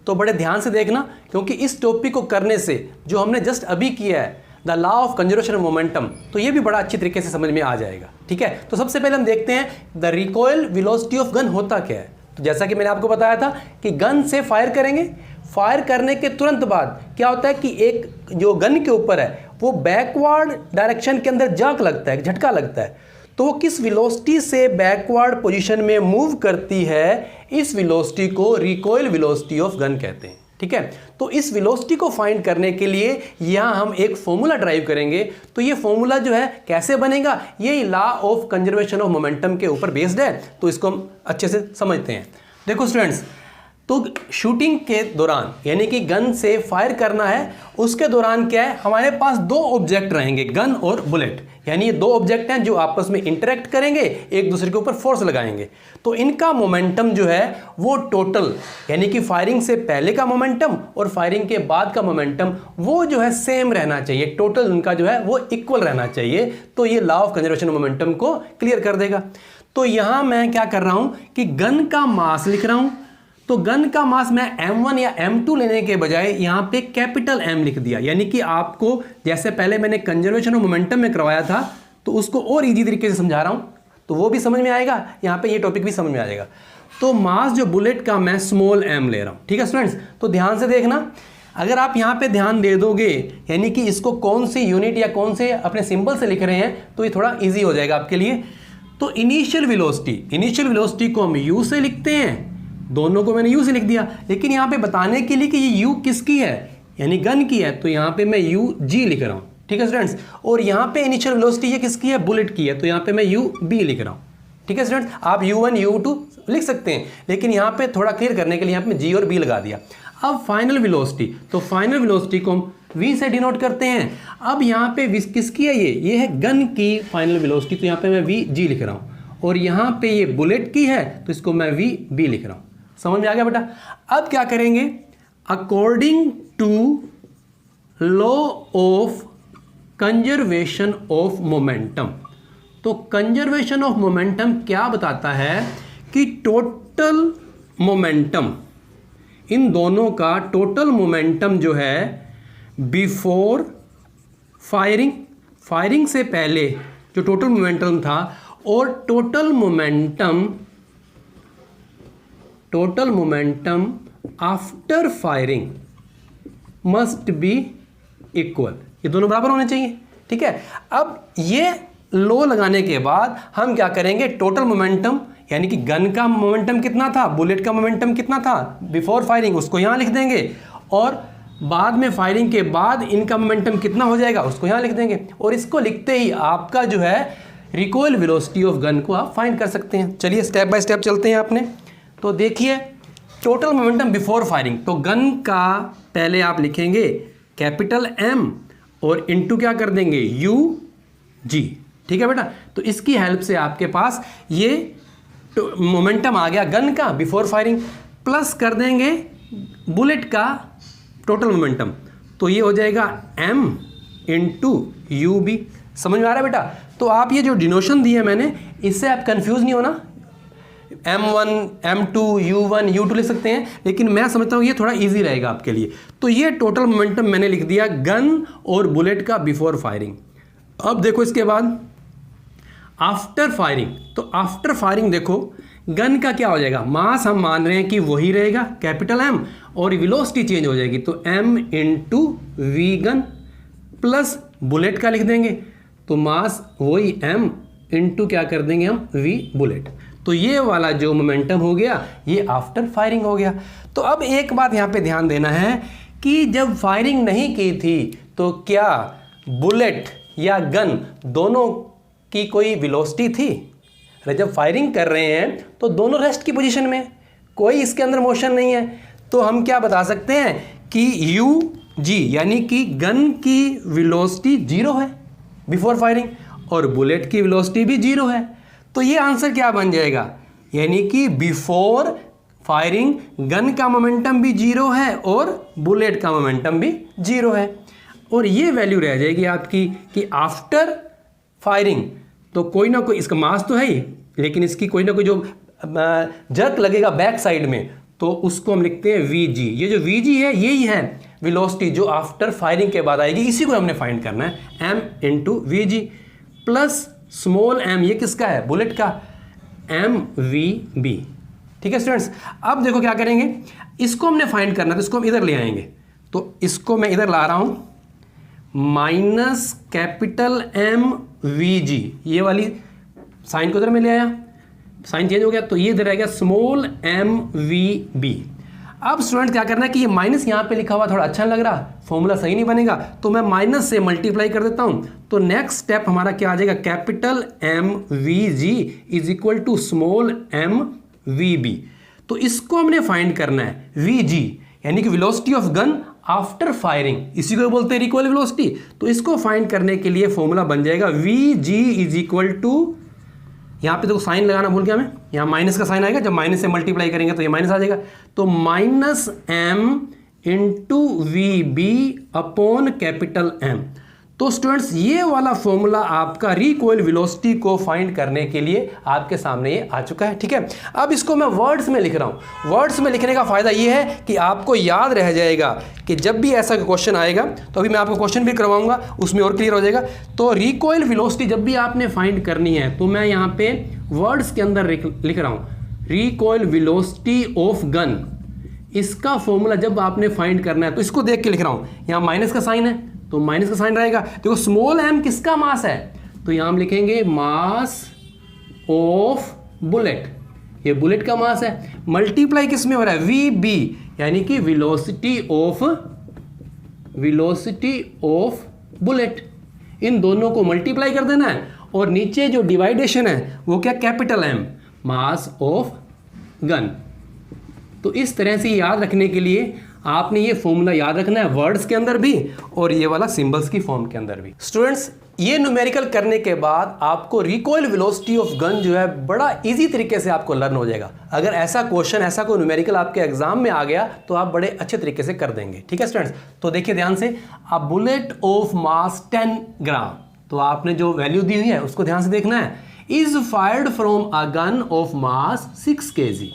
तो बड़े ध्यान से देखना, क्योंकि इस टॉपिक को करने से जो हमने जस्ट अभी किया है, the law of conservation of momentum, तो ये भी बड़ा अच्छी तरीके से समझ में आ जाएगा। ठीक है, तो सबसे पहले हम देखते हैं the recoil velocity of gun होता क्या है। तो जैसा कि मैंने आपको बताया था कि गन से फायर करेंगे, फायर करने के तुरंत बाद क्या होता है कि एक जो गन के ऊपर है वो बैकवर्ड डायरेक्शन के अंदर जाक लगता है, झटका लगता है। तो वो किस वेलोसिटी से बैकवर्ड पोजीशन में मूव करती है, इस वेलोसिटी को रिकॉइल वेलोसिटी ऑफ गन कहते हैं। ठीक है, तो इस वेलोसिटी को फाइंड करने के लिए यहां हम एक फॉर्मूला ड्राइव करेंगे। तो ये फॉर्मूला जो है कैसे बनेगा, ये law of conservation of momentum के ऊपर बेस्ड है। तो इसको हम अच्छे से समझते हैं। देखो स्टूडेंट्स, तो शूटिंग के दौरान यानी कि गन से फायर करना है, उसके दौरान क्या है, हमारे पास दो ऑब्जेक्ट रहेंगे, गन और बुलेट, यानी ये दो ऑब्जेक्ट हैं जो आपस में इंटरेक्ट करेंगे, एक दूसरे के ऊपर फोर्स लगाएंगे। तो इनका मोमेंटम जो है वो टोटल, यानी कि फायरिंग से पहले का मोमेंटम और फायरिंग के बाद का मोमेंटम वो जो है सेम रहना चाहिए, टोटल उनका जो है वो इक्वल रहना चाहिए। तो ये law of conservation of momentum को क्लियर कर देगा। तो यहां मैं क्या कर रहा हूं कि गन का मास लिख रहा हूं। तो गन का मास मैं m1 या m2 लेने के बजाय यहां पे कैपिटल M लिख दिया, यानी कि आपको जैसे पहले मैंने कंजर्वेशन ऑफ मोमेंटम में करवाया था तो उसको और इजी तरीके से समझा रहा हूं, तो वो भी समझ में आएगा, यहां पे ये टॉपिक भी समझ में आ जाएगा। तो मास जो बुलेट का मैं स्मॉल m ले रहा हूं। ठीक है स्टूडेंट्स, तो ध्यान से देखना, अगर आप यहां पे ध्यान दे दोगे यानी कि इसको कौन सी यूनिट या कौन से अपने सिंबल से लिख रहे हैं तो ये थोड़ा ईजी हो जाएगा आपके लिए। तो इनिशियल वेलोसिटी को हम u से लिखते हैं, दोनों को मैंने u से लिख दिया, लेकिन यहाँ पे बताने के लिए कि ये u किसकी है यानी गन की है, तो यहाँ पे मैं ug लिख रहा हूँ। ठीक है स्टूडेंट्स, और यहाँ पे इनिशियल वेलोसिटी ये किसकी है, बुलेट की है, तो यहाँ पे मैं ub लिख रहा हूँ। ठीक है स्टूडेंट्स, आप u1 u2 लिख सकते हैं, लेकिन यहाँ पे थोड़ा क्लियर करने के लिए यहाँ पे g और b लगा दिया। अब फाइनल वेलोसिटी, तो फाइनल वेलोसिटी को हम v से डिनोट करते हैं। अब यहाँ पे किसकी है, ये है गन की फाइनल वेलोसिटी, तो यहाँ पे मैं vg लिख रहा हूँ, और यहाँ पे ये बुलेट की है तो इसको मैं vb लिख रहा हूँ। समझ में आ गया बेटा। अब क्या करेंगे, according to law of conservation of momentum. तो कंजर्वेशन ऑफ मोमेंटम क्या बताता है कि टोटल मोमेंटम, इन दोनों का टोटल मोमेंटम जो है बिफोर फायरिंग से पहले जो टोटल मोमेंटम था, और total momentum after firing must be equal, ये दोनों बराबर होने चाहिए। ठीक है, अब ये लो लगाने के बाद हम क्या करेंगे, टोटल मोमेंटम यानी कि गन का मोमेंटम कितना था, बुलेट का मोमेंटम कितना था बिफोर फायरिंग, उसको यहाँ लिख देंगे, और बाद में फायरिंग के बाद इनका मोमेंटम कितना हो जाएगा उसको यहाँ लिख देंगे। और इसको लिखते ही आपका जो है रिकॉइल वेलोसिटी ऑफ गन को आप फाइंड कर सकते हैं। चलिए स्टेप बाय स्टेप चलते हैं आपने। तो देखिए टोटल मोमेंटम बिफोर फायरिंग, तो गन का पहले आप लिखेंगे कैपिटल M और इनटू क्या कर देंगे UG। ठीक है बेटा, तो इसकी हेल्प से आपके पास ये मोमेंटम आ गया गन का बिफोर फायरिंग, प्लस कर देंगे बुलेट का टोटल मोमेंटम, तो ये हो जाएगा M इंटू UB। समझ में आ रहा है बेटा? तो आप ये जो डिनोशन दी है मैंने, इससे आप कंफ्यूज नहीं होना, M1, M2, U1, U2 लिख सकते हैं, लेकिन मैं समझता हूँ ये थोड़ा इजी रहेगा आपके लिए। तो ये टोटल मोमेंटम मैंने लिख दिया गन और बुलेट का बिफोर फायरिंग। अब देखो इसके बाद आफ्टर फायरिंग, तो आफ्टर फायरिंग देखो गन का क्या हो जाएगा, मास हम मान रहे हैं कि वही रहेगा कैपिटल M, और वेलोसिटी चेंज हो जाएगी, तो M into V gun, plus bullet का लिख देंगे, तो मास वही M इंटू क्या कर देंगे हम V बुलेट। तो ये वाला जो मोमेंटम हो गया ये आफ्टर फायरिंग हो गया। तो अब एक बात यहाँ पे ध्यान देना है कि जब फायरिंग नहीं की थी तो क्या बुलेट या गन दोनों की कोई वेलोसिटी थी? अरे जब फायरिंग कर रहे हैं तो दोनों रेस्ट की पोजीशन में, कोई इसके अंदर मोशन नहीं है, तो हम क्या बता सकते हैं कि UG यानी कि गन की वेलोसिटी 0 है बिफोर फायरिंग, और बुलेट की वेलोसिटी भी 0 है। तो ये आंसर क्या बन जाएगा, यानी कि बिफोर फायरिंग गन का मोमेंटम भी 0 है और बुलेट का मोमेंटम भी 0 है। और ये वैल्यू रह जाएगी आपकी कि आफ्टर फायरिंग, तो कोई ना कोई इसका मास तो है ही, लेकिन इसकी कोई ना कोई जो जर्क लगेगा बैक साइड में, तो उसको हम लिखते हैं VG। ये जो VG है यही है वेलोसिटी जो आफ्टर फायरिंग के बाद आएगी, इसी को हमने फाइंड करना है, M into VG plus small m, ये किसका है, बुलेट का, MVB। ठीक है स्टूडेंट्स, अब देखो क्या करेंगे, इसको हमने फाइंड करना है, तो इसको हम इधर ले आएंगे, तो इसको मैं इधर ला रहा हूं माइनस कैपिटल MVG, ये वाली साइन को इधर में ले आया, साइन चेंज हो गया, तो ये इधर रहेगा स्मॉल MVB। अब स्टूडेंट क्या करना है कि ये माइनस यहाँ पे लिखा हुआ थोड़ा अच्छा लग रहा, फॉर्मूला सही नहीं बनेगा, तो मैं माइनस से मल्टीप्लाई कर देता हूँ, तो नेक्स्ट स्टेप हमारा क्या आ जाएगा, capital MVG is equal to small MVB। तो इसको हमने फाइंड करना है VG यानी कि velocity of gun after firing, इसी को बोलते हैं रिकॉइल वेलोसिटी। तो इसको फाइंड करने के लिए फॉर्मूला बन जाएगा VG इज इक्वल टू, यहाँ पे देखो साइन लगाना भूल गया मैं, यहाँ माइनस का साइन आएगा, जब माइनस से मल्टीप्लाई करेंगे तो ये माइनस आ जाएगा, तो minus M into VB upon capital M। तो स्टूडेंट्स ये वाला फॉर्मूला आपका रिकॉइल वेलोसिटी को फाइंड करने के लिए आपके सामने ये आ चुका है। ठीक है, अब इसको मैं वर्ड्स में लिख रहा हूँ। वर्ड्स में लिखने का फ़ायदा ये है कि आपको याद रह जाएगा कि जब भी ऐसा क्वेश्चन आएगा, तो अभी मैं आपको क्वेश्चन भी करवाऊंगा, उसमें और क्लियर हो जाएगा। तो रिकॉइल वेलोसिटी जब भी आपने फाइंड करनी है, तो मैं यहाँ पे वर्ड्स के अंदर लिख रहा हूँ रिकॉइल वेलोसिटी ऑफ गन, इसका फॉर्मूला जब आपने फाइंड करना है तो इसको देख के लिख रहा हूँ, यहाँ माइनस का साइन है तो माइनस का साइन रहेगा। देखो स्मॉल m किसका मास है, तो यहाँ हम लिखेंगे मास ऑफ बुलेट, ये बुलेट का मास है, मल्टीप्लाई किस में हो रहा है, VB यानी कि वेलोसिटी ऑफ बुलेट, इन दोनों को मल्टीप्लाई कर देना है, और नीचे जो डिवाइडेशन है वो क्या, capital M mass of gun. तो इस तरह से याद रखने के लिए आपने ये फॉर्मूला याद रखना है वर्ड्स के अंदर भी और ये वाला सिंबल्स की फॉर्म के अंदर भी। स्टूडेंट्स ये न्यूमेरिकल करने के बाद आपको रिकॉइल वेलोसिटी ऑफ गन जो है बड़ा इजी तरीके से आपको लर्न हो जाएगा। अगर ऐसा क्वेश्चन, ऐसा कोई न्यूमेरिकल आपके एग्जाम में आ गया तो आप बड़े अच्छे तरीके से कर देंगे। ठीक है स्टूडेंट्स, तो देखिए ध्यान से, अ बुलेट ऑफ मास 10 ग्राम, तो आपने जो वैल्यू दी हुई है उसको ध्यान से देखना है, is fired from a gun of mass 6 kg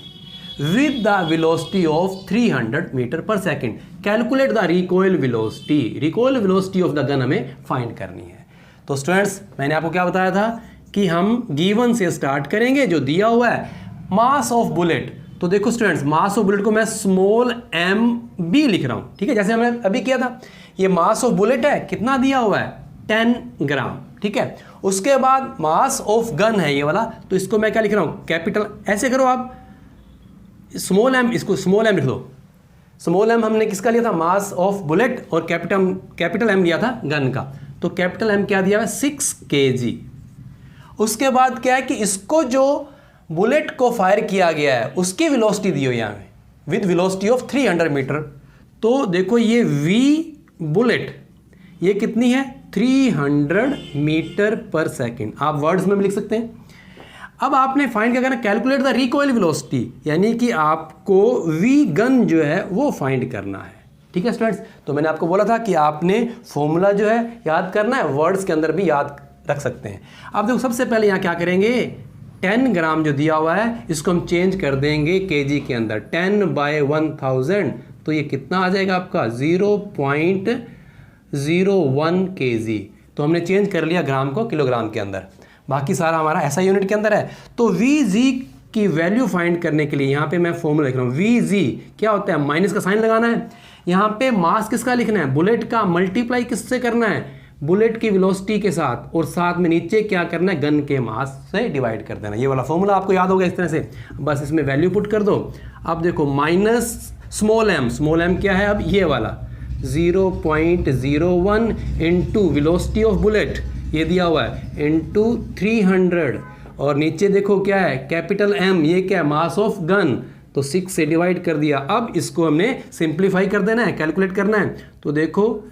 with the velocity of 300 metre per second, calculate the recoil velocity. Recoil velocity of the gun हमें फाइंड करनी है। तो स्टूडेंट्स मैंने आपको क्या बताया था कि हम गिवन से स्टार्ट करेंगे, जो दिया हुआ है मास ऑफ बुलेट, तो देखो स्टूडेंट्स, मास ऑफ बुलेट को मैं स्मॉल एम बी लिख रहा हूँ, ठीक है, जैसे हमने अभी किया था। ये मास ऑफ बुलेट है, कितना दिया हुआ है 10 ग्राम, ठीक है। उसके बाद मास ऑफ गन है ये वाला, तो इसको मैं क्या लिख रहा हूँ कैपिटल, ऐसे करो आप, स्मॉल एम, इसको स्मॉल एम लिख दो। स्मॉल एम हमने किसका लिया था, मास ऑफ बुलेट, और कैपिटल एम लिया था गन का। तो कैपिटल एम क्या दिया हुआ है 6 kg। उसके बाद क्या है कि इसको जो बुलेट को फायर किया गया है उसकी वेलोसिटी दी हुई है विद वेलोसिटी ऑफ 300 मीटर। तो देखो ये वी बुलेट ये कितनी है 300 मीटर पर सेकेंड, आप वर्ड्स में भी लिख सकते हैं। अब आपने फाइंड क्या करना, कैलकुलेट द रिकॉइल वेलोसिटी, यानी कि आपको वी गन जो है वो फाइंड करना है, ठीक है स्टूडेंट्स। तो मैंने आपको बोला था कि आपने फॉर्मूला जो है याद करना है, वर्ड्स के अंदर भी याद रख सकते हैं। अब देखो सबसे पहले यहाँ क्या करेंगे, 10 ग्राम जो दिया हुआ है इसको हम चेंज कर देंगे केजी के अंदर, 10/1000, तो ये कितना आ जाएगा आपका 0.01 kg। तो हमने चेंज कर लिया ग्राम को किलोग्राम के अंदर, बाकी सारा हमारा ऐसा यूनिट के अंदर है। तो VG की वैल्यू फाइंड करने के लिए यहाँ पे मैं फॉर्मूला लिख रहा हूँ। VG क्या होता है, माइनस का साइन लगाना है, यहाँ पे मास किसका लिखना है, बुलेट का, मल्टीप्लाई किससे करना है, बुलेट की वेलोसिटी के साथ, और साथ में नीचे क्या करना है, गन के मास से डिवाइड कर देना। ये वाला फॉर्मूला आपको याद होगा इस तरह से, बस इसमें वैल्यू पुट कर दो। अब देखो माइनस स्मॉल एम क्या है, अब ये वाला 0.01 इंटू वेलोसिटी ऑफ बुलेट ये दिया हुआ है इंटू 300, और नीचे देखो क्या है कैपिटल एम, ये क्या है मास ऑफ गन, तो 6 से डिवाइड कर दिया। अब इसको हमने सिंप्लीफाई कर देना है, कैलकुलेट करना है। तो देखो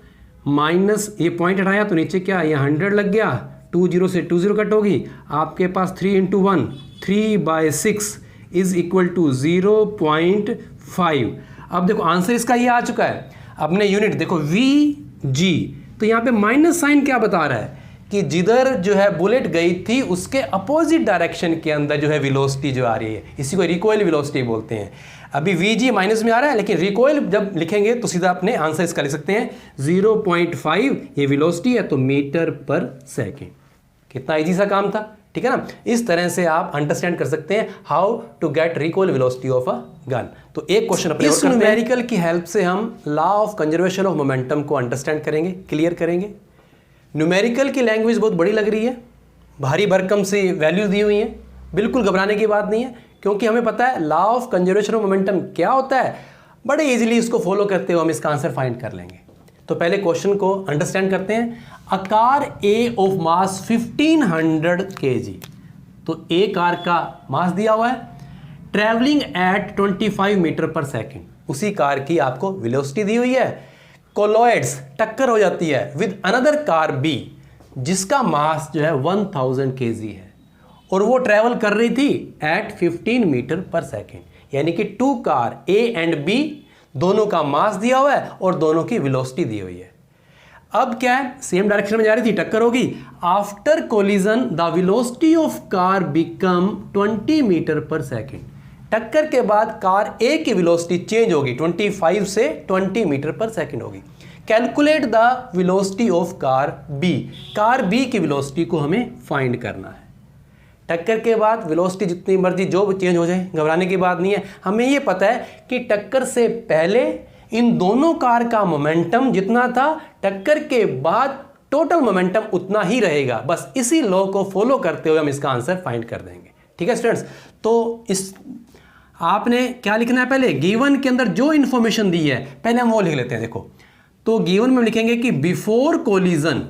माइनस ये पॉइंट हटाया तो नीचे क्या, ये 100 लग गया, 20 से 20 कट होगी, आपके पास 3 × 1 3/6 इज इक्वल टू 0.5। अब देखो आंसर इसका ये आ चुका है। अपने यूनिट देखो VG, तो यहाँ पे माइनस साइन क्या बता रहा है कि जिधर जो है बुलेट गई थी उसके अपोजिट डायरेक्शन के अंदर जो है वेलोसिटी जो आ रही है, इसी को रिकॉइल वेलोसिटी बोलते हैं। अभी VG माइनस में आ रहा है, लेकिन रिकॉइल जब लिखेंगे तो सीधा अपने आंसर इसका लिख सकते हैं 0.5, ये वेलोसिटी है तो मीटर पर सेकेंड। कितना इजी सा काम था, ठीक है ना। इस तरह से आप अंडरस्टैंड कर सकते हैं how to get recoil velocity of a gun. तो एक क्वेश्चन अपने इस न्यूमेरिकल की हेल्प से हम law of conservation of momentum को अंडरस्टैंड करेंगे, क्लियर करेंगे। न्यूमेरिकल की लैंग्वेज बहुत बड़ी लग रही है, भारी भरकम से वैल्यू दी हुई है, बिल्कुल घबराने की बात नहीं है, क्योंकि हमें पता है law of conservation of momentum क्या होता है। बड़े इजीली इसको फॉलो करते हुए हम इसका आंसर फाइंड कर लेंगे। तो पहले क्वेश्चन को अंडरस्टैंड करते हैं। A car A of mass 1500 kg, तो ए कार का मास दिया हुआ है, travelling eight 25 metre per second, उसी कार की आपको वेलोसिटी दी हुई है। कोलॉइड्स टक्कर हो जाती है विद अनदर कार बी, जिसका मास जो है 1000 kg है, और वो ट्रैवल कर रही थी एट 15 मीटर पर सेकेंड, यानी कि 2 कार ए एंड बी दोनों का मास दिया हुआ है और दोनों की वेलोसिटी दी हुई है। अब क्या है, सेम डायरेक्शन में जा रही थी, टक्कर होगी। After collision the velocity of car become 20 meter per second, टक्कर के बाद कार ए की वेलोसिटी चेंज होगी, 25 से 20 मीटर पर सेकेंड होगी। Calculate the velocity of car B, car B की वेलोसिटी को हमें फाइंड करना है। टक्कर के बाद वेलोसिटी जितनी मर्जी जो चेंज हो जाए, घबराने की बात नहीं है। हमें ये पता है कि टक्कर से पहले इन दोनों कार का मोमेंटम जितना था, टक्कर के बाद टोटल मोमेंटम उतना ही रहेगा। बस इसी लॉ को फॉलो करते हुए हम इसका आंसर फाइंड कर देंगे, ठीक है स्टूडेंट्स। तो इस आपने क्या लिखना है, पहले गिवन के अंदर जो इंफॉर्मेशन दी है पहले हम वो लिख लेते हैं। देखो तो गिवन में लिखेंगे कि बिफोर कोलिजन,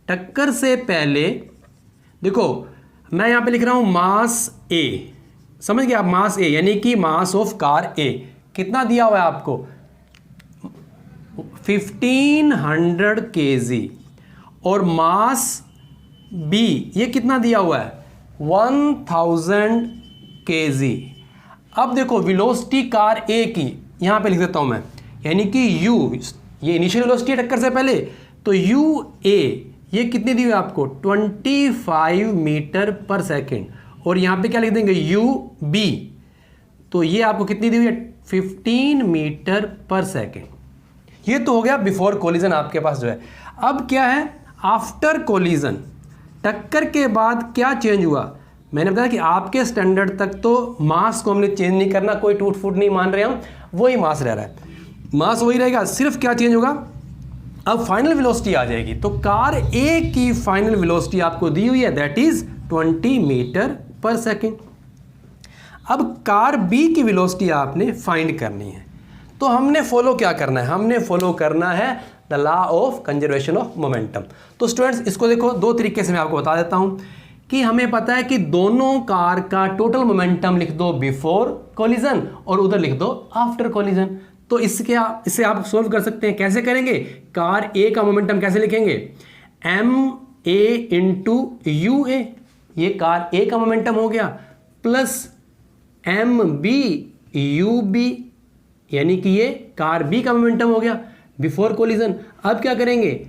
टक्कर से पहले, देखो मैं यहां पे लिख रहा हूं मास ए, समझ गए आप, मास ए यानी कि मास ऑफ कार ए कितना दिया हुआ है आपको 1500 kg, और मास बी ये कितना दिया हुआ है 1000 kg। अब देखो वेलोसिटी कार ए की यहां पे लिख देता हूं मैं, यानी कि u, ये इनिशियल वेलोसिटी है टक्कर से पहले, तो u a ये कितनी दी हुई है आपको 25 मीटर पर सेकेंड, और यहां पे क्या लिख देंगे u b, तो ये आपको कितनी दी हुई है 15 मीटर पर सेकेंड। ये तो हो गया बिफोर कोलिजन आपके पास जो है। अब क्या है आफ्टर कोलिजन, टक्कर के बाद क्या चेंज हुआ, मैंने बताया कि आपके स्टैंडर्ड तक तो मास को हमने चेंज नहीं करना, कोई टूट फूट नहीं मान रहे हम, वही मास रह रहा है, मास वही रहेगा, सिर्फ क्या चेंज होगा, अब फाइनल वेलोसिटी आ जाएगी। तो कार ए की फाइनल वेलोसिटी आपको दी हुई है, that is 20 meter per second. अब कार बी की वेलोसिटी आपने फाइंड करनी है, तो हमने फॉलो क्या करना है, हमने फॉलो करना है the law of conservation of momentum. तो स्टूडेंट्स इसको देखो दो तरीके से मैं आपको बता देता हूं कि हमें पता है कि दोनों कार का टोटल मोमेंटम लिख दो बिफोर कोलिजन और उधर लिख दो आफ्टर कोलिजन। तो इससे आप सोल्व कर सकते हैं। कैसे करेंगे, कार ए का मोमेंटम कैसे लिखेंगे, M A into U A, ये कार ए का मोमेंटम हो गया, plus M B U B, यानी कि ये कार बी का मोमेंटम हो गया बिफोर कोलिजन। अब क्या करेंगे,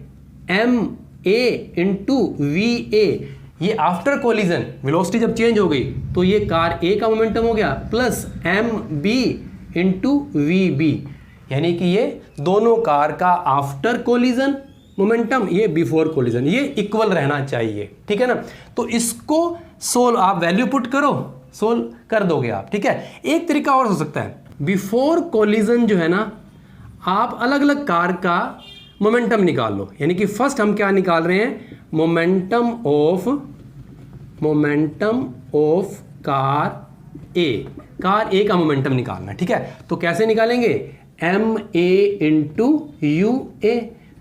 M A into V A, ये आफ्टर कोलिजन वेलोसिटी जब चेंज हो गई तो ये कार ए का मोमेंटम हो गया, plus M B into V B, यानी कि ये दोनों कार का आफ्टर कोलिजन मोमेंटम, ये बिफोर कोलिजन, ये इक्वल रहना चाहिए, ठीक है ना। तो इसको सोल्व आप वैल्यू पुट करो, सोल्व कर दोगे आप, ठीक है। एक तरीका और हो सकता है, बिफोर कोलिजन जो है ना, आप अलग अलग कार का मोमेंटम निकाल लो, यानी कि फर्स्ट हम क्या निकाल रहे हैं, मोमेंटम ऑफ कार ए का मोमेंटम निकालना है, ठीक है। तो कैसे निकालेंगे, एम ए इंटू यू ए,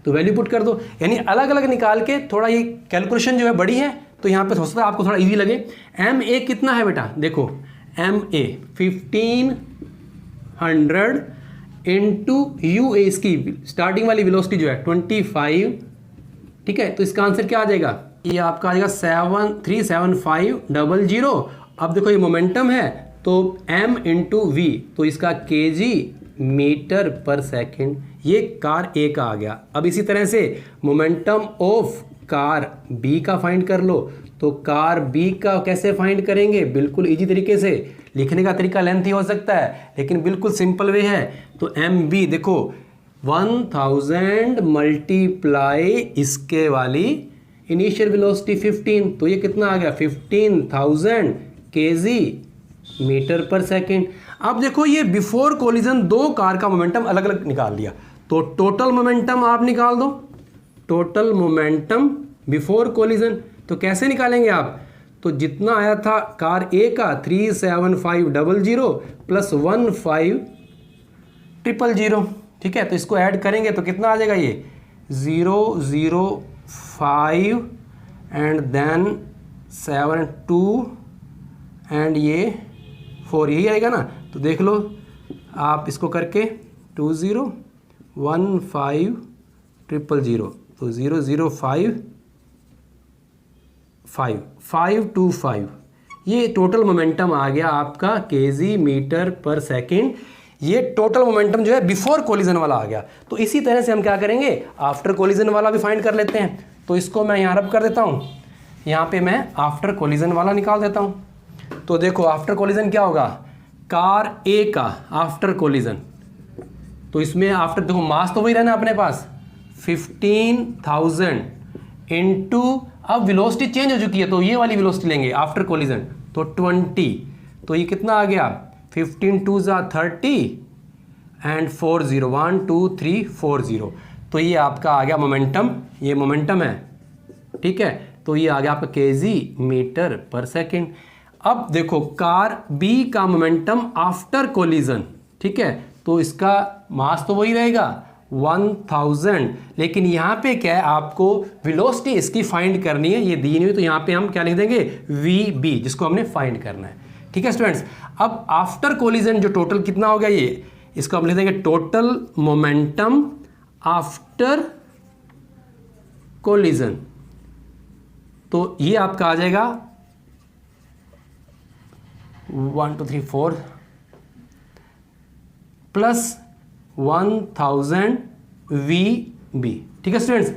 तो वैल्यू पुट कर दो, यानी अलग अलग निकाल के थोड़ा ये कैलकुलेशन जो है बड़ी है, तो यहाँ पे हो सकता है आपको थोड़ा इजी लगे। एम ए कितना है बेटा, देखो एम ए 1500 इंटू यू ए, इसकी स्टार्टिंग वाली वेलोसिटी जो है 25, ठीक है। तो इसका आंसर क्या आ जाएगा, ये आपका आ जाएगा 37500। अब देखो ये मोमेंटम है तो m इंटू वी, तो इसका kg मीटर पर सेकेंड, ये कार ए का आ गया। अब इसी तरह से मोमेंटम ऑफ कार बी का फाइंड कर लो, तो कार बी का कैसे फाइंड करेंगे, बिल्कुल इजी तरीके से, लिखने का तरीका लेंथी हो सकता है लेकिन बिल्कुल सिंपल वे है। तो एम बी देखो 1000 मल्टीप्लाई इसके वाली इनिशियल वेलोसिटी 15, तो ये कितना आ गया 15000 केजी मीटर पर सेकेंड। अब देखो ये बिफोर कोलिजन दो कार का मोमेंटम अलग अलग निकाल लिया, तो टोटल मोमेंटम आप निकाल दो, टोटल मोमेंटम बिफोर कोलिजन। तो कैसे निकालेंगे आप, तो जितना आया था कार ए का 37500 प्लस 15000, ठीक है। तो इसको ऐड करेंगे तो कितना आ जाएगा, ये 005 एंड देन 72 एंड ये 4, यही आएगा ना। तो देख लो आप इसको करके 2015000, तो 005525, ये टोटल मोमेंटम आ गया आपका केजी मीटर पर सेकेंड। ये टोटल मोमेंटम जो है बिफोर कोलिजन वाला आ गया। तो इसी तरह से हम क्या करेंगे, आफ्टर कोलिजन वाला भी फाइंड कर लेते हैं। तो इसको मैं यहाँ रब कर देता हूँ, यहाँ पे मैं आफ्टर कोलिजन वाला निकाल देता हूँ। तो देखो आफ्टर कोलिजन क्या होगा, कार ए का आफ्टर कोलिजन, तो इसमें आफ्टर देखो मास तो वही रहना अपने पास 15000 इंटू, अब वेलोसिटी चेंज हो चुकी है तो ये वाली वेलोसिटी लेंगे आफ्टर कोलिजन, तो 20, तो ये कितना आ गया 15 2 30 एंड 40 1 2 3 40, तो ये आपका आ गया मोमेंटम, ये मोमेंटम है, ठीक है। तो ये आ गया आपका केजी मीटर पर सेकेंड। अब देखो कार बी का मोमेंटम आफ्टर कोलिजन, ठीक है, तो इसका मास तो वही रहेगा 1000, लेकिन यहाँ पे क्या है, आपको वेलोसिटी इसकी फाइंड करनी है, ये दी नहीं हुई, तो यहाँ पे हम क्या लिख देंगे वी बी, जिसको हमने फाइंड करना है, ठीक है स्टूडेंट्स। अब आफ्टर कोलिजन जो टोटल कितना हो गया, ये इसको हम लिख देंगे टोटल मोमेंटम आफ्टर कोलिजन, तो ये आपका आ जाएगा 1 2 3 4 प्लस 1000 वी बी, ठीक है स्टूडेंट्स।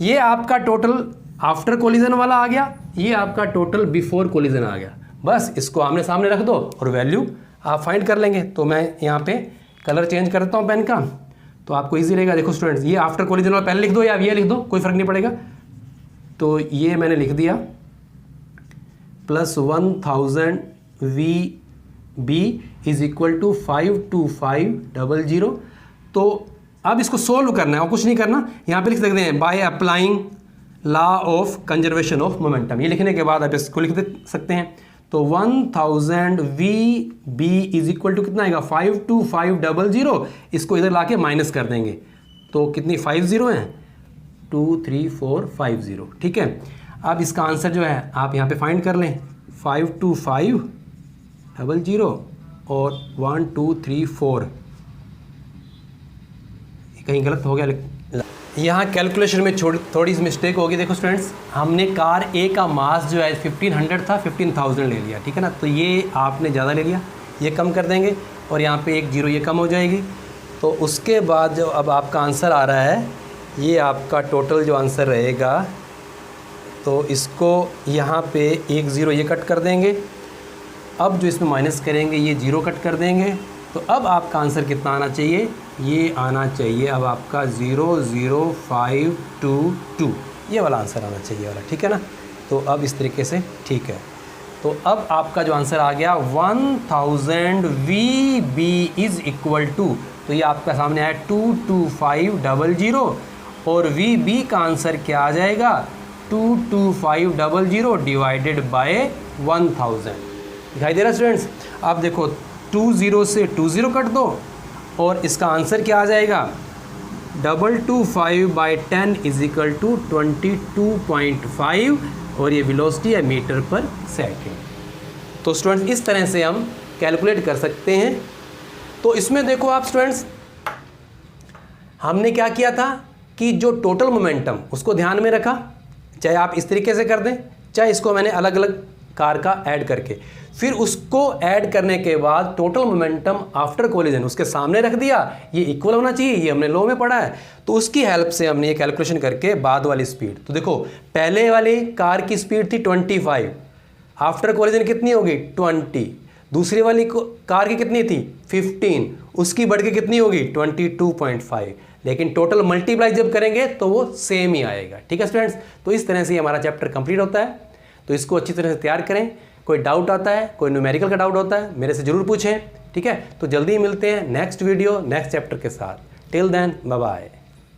ये आपका टोटल आफ्टर कोलिजन वाला आ गया, ये आपका टोटल बिफोर कोलिजन आ गया। बस इसको आमने सामने रख दो और वैल्यू आप फाइंड कर लेंगे। तो मैं यहाँ पे कलर चेंज करता हूँ पेन का, तो आपको इजी रहेगा। देखो स्टूडेंट्स, ये आफ्टर कोलिजन वाला पहले लिख दो या ये लिख दो, कोई फर्क नहीं पड़ेगा। तो ये मैंने लिख दिया plus 1000 VB is equal to 52500। तो अब इसको सोल्व करना है और कुछ नहीं करना, यहाँ पे लिख सकते हैं by applying law of conservation of momentum. ये लिखने के बाद आप इसको लिख सकते हैं। तो 1000 VB इज इक्वल टू कितना आएगा 52500। इसको इधर लाके माइनस कर देंगे तो कितनी 50 हैं 23450। ठीक है, अब इसका आंसर जो है आप यहाँ पे फाइंड कर लें 52500 और 1234। कहीं गलत हो गया, यहाँ कैलकुलेशन में थोड़ी सी मिस्टेक होगी। देखो स्टूडेंट्स, हमने कार ए का मास जो है 1500 था 15000 ले लिया, ठीक है ना। तो ये आपने ज़्यादा ले लिया, ये कम कर देंगे और यहाँ पे एक जीरो ये कम हो जाएगी। तो उसके बाद जो अब आपका आंसर आ रहा है, ये आपका टोटल जो आंसर रहेगा, तो इसको यहाँ पे एक ज़ीरो ये कट कर देंगे। अब जो इसमें माइनस करेंगे ये जीरो कट कर देंगे। तो अब आपका आंसर कितना आना चाहिए, ये आना चाहिए अब आपका 00522, ये वाला आंसर आना चाहिए वाला, ठीक है ना। तो अब इस तरीके से ठीक है। तो अब आपका जो आंसर आ गया 1000 VB इज़ इक्वल टू, तो ये आपका सामने आया 22500 और VB का आंसर क्या आ जाएगा 22500 डिवाइडेड बाय 1000। दिखाई दे रहा स्टूडेंट्स, आप देखो 20 से 20 कट दो और इसका आंसर क्या आ जाएगा 225/10 इज इक्वल टू 22.5 और ये वेलोसिटी है मीटर पर सेकेंड। तो स्टूडेंट्स इस तरह से हम कैलकुलेट कर सकते हैं। तो इसमें देखो आप स्टूडेंट्स, हमने क्या किया था कि जो टोटल मोमेंटम उसको ध्यान में रखा, चाहे आप इस तरीके से कर दें, चाहे इसको मैंने अलग अलग कार का ऐड करके, फिर उसको ऐड करने के बाद टोटल मोमेंटम आफ्टर कोलिजन उसके सामने रख दिया, ये इक्वल होना चाहिए, ये हमने लॉ में पढ़ा है। तो उसकी हेल्प से हमने ये कैलकुलेशन करके बाद वाली स्पीड, तो देखो पहले वाली कार की स्पीड थी 25, आफ्टर कोलिजन कितनी होगी 20, दूसरी वाली कार की कितनी थी 15, उसकी बढ़ के कितनी होगी 22.5, लेकिन टोटल मल्टीप्लाई जब करेंगे तो वो सेम ही आएगा। ठीक है स्टूडेंट्स, तो इस तरह से हमारा चैप्टर कंप्लीट होता है। तो इसको अच्छी तरह से तैयार करें। कोई डाउट आता है, कोई न्यूमेरिकल का डाउट होता है, मेरे से ज़रूर पूछें। ठीक है, तो जल्दी ही मिलते हैं नेक्स्ट वीडियो नेक्स्ट चैप्टर के साथ। Till then bye bye.